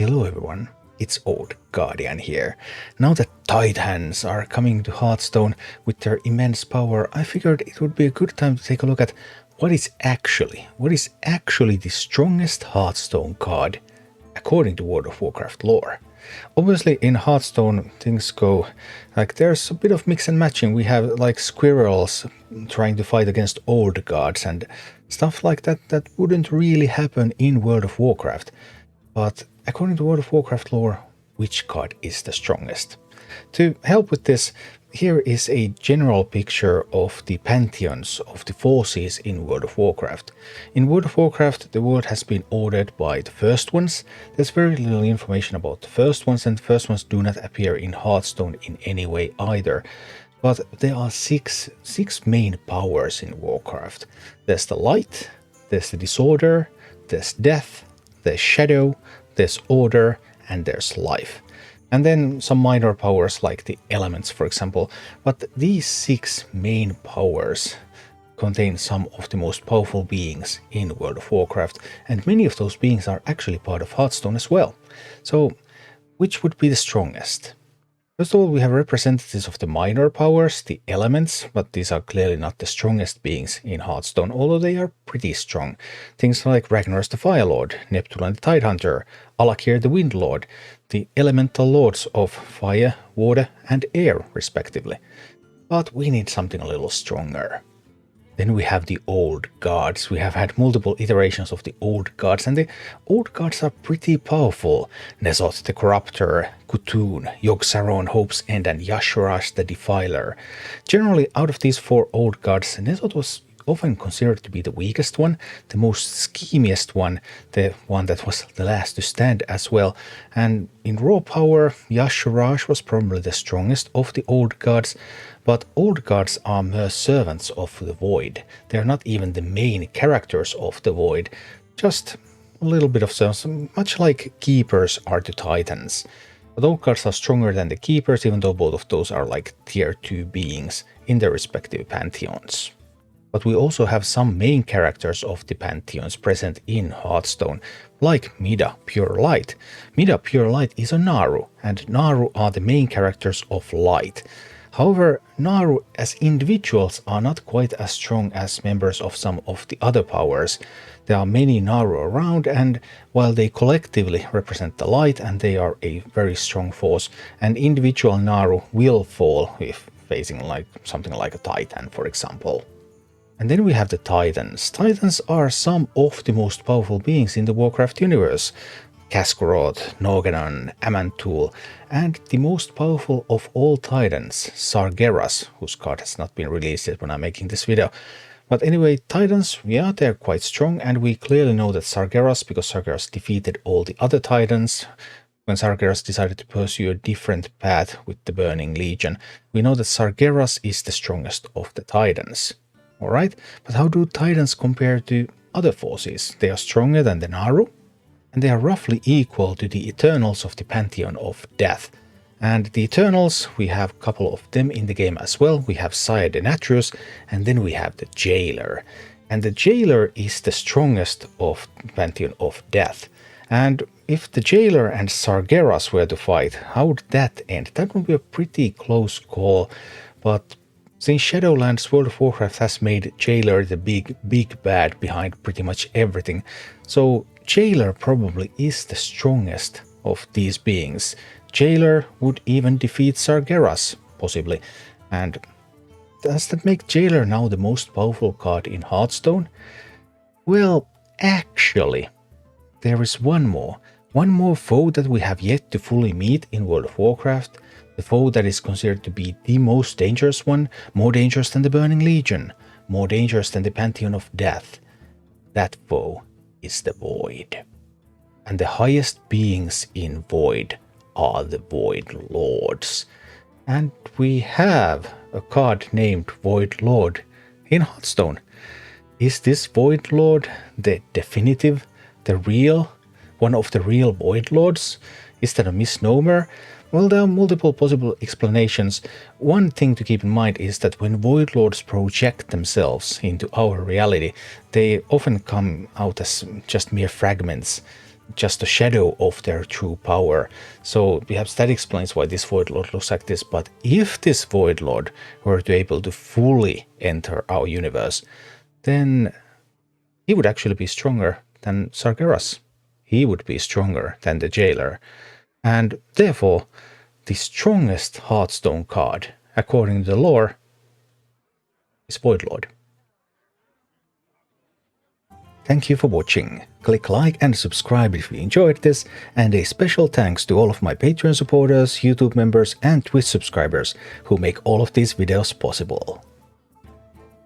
Hello everyone, it's Old Guardian here. Now that Titans are coming to Hearthstone with their immense power, I figured it would be a good time to take a look at what is actually the strongest Hearthstone card according to World of Warcraft lore. Obviously in Hearthstone things go like there's a bit of mix and matching. We have like squirrels trying to fight against old gods and stuff like that wouldn't really happen in World of Warcraft. But according to World of Warcraft lore, which card is the strongest? To help with this, here is a general picture of the pantheons of the forces in World of Warcraft. In World of Warcraft, the world has been ordered by the First Ones. There's very little information about the First Ones, and the First Ones do not appear in Hearthstone in any way either. But there are six main powers in Warcraft. There's the Light, there's the Disorder, there's Death, there's Shadow, there's Order, and there's Life. And then some minor powers like the Elements, for example. But these six main powers contain some of the most powerful beings in World of Warcraft, and many of those beings are actually part of Hearthstone as well. So, which would be the strongest? First of all, we have representatives of the minor powers, the Elements, but these are clearly not the strongest beings in Hearthstone, although they are pretty strong. Things like Ragnaros the Firelord, Neptune the Tidehunter, Alakir the Windlord, the elemental lords of fire, water and air, respectively. But we need something a little stronger. Then we have the old gods. We have had multiple iterations of the old gods, and the old gods are pretty powerful. N'Zoth the Corruptor, Kutun, Yogg-Saron, Hope's End, and Y'Shaarj the Defiler. Generally, out of these four old gods, N'Zoth was often considered to be the weakest one, the most schemiest one, the one that was the last to stand as well. And in raw power, Y'Shaarj was probably the strongest of the old gods. But old gods are mere servants of the Void. They are not even the main characters of the Void, just a little bit of servants, much like keepers are to Titans. But old gods are stronger than the keepers, even though both of those are like tier 2 beings in their respective pantheons. But we also have some main characters of the pantheons present in Hearthstone, like Mida Pure Light. Mida Pure Light is a Naaru, and Naaru are the main characters of Light. However, Naaru as individuals are not quite as strong as members of some of the other powers. There are many Naaru around, and while they collectively represent the light and they are a very strong force, an individual Naaru will fall if facing like something like a Titan, for example. And then we have the Titans. Titans are some of the most powerful beings in the Warcraft universe. Kas'kuroth, Noganon, Amantul, and the most powerful of all Titans, Sargeras, whose card has not been released yet when I'm making this video. But anyway, Titans, yeah, they're quite strong, and we clearly know that Sargeras, because Sargeras defeated all the other Titans, when Sargeras decided to pursue a different path with the Burning Legion, we know that Sargeras is the strongest of the Titans. Alright, but how do Titans compare to other forces? They are stronger than the Naaru, and they are roughly equal to the Eternals of the Pantheon of Death. And the Eternals, we have a couple of them in the game as well. We have Sire Denatrius, and then we have the Jailer. And the Jailer is the strongest of the Pantheon of Death. And if the Jailer and Sargeras were to fight, how would that end? That would be a pretty close call, but since Shadowlands, World of Warcraft has made Jailer the big bad behind pretty much everything, so Jailer probably is the strongest of these beings. Jailer would even defeat Sargeras, possibly. And does that make Jailer now the most powerful card in Hearthstone? Well, actually, there is one more foe that we have yet to fully meet in World of Warcraft. The foe that is considered to be the most dangerous one, more dangerous than the Burning Legion, more dangerous than the Pantheon of Death. That foe is the Void. And the highest beings in Void are the Void Lords. And we have a card named Void Lord in Hearthstone. Is this Void Lord the definitive, the real, one of the real Void Lords? Is that a misnomer? Well, there are multiple possible explanations. One thing to keep in mind is that when Void Lords project themselves into our reality, they often come out as just mere fragments. just a shadow of their true power. So perhaps that explains why this Void Lord looks like this. But if this Void Lord were to able to fully enter our universe, then he would actually be stronger than Sargeras. He would be stronger than the Jailer. And therefore, the strongest Hearthstone card, according to the lore, is Void Lord. Thank you for watching. Click like and subscribe if you enjoyed this, and a special thanks to all of my Patreon supporters, YouTube members and Twitch subscribers who make all of these videos possible.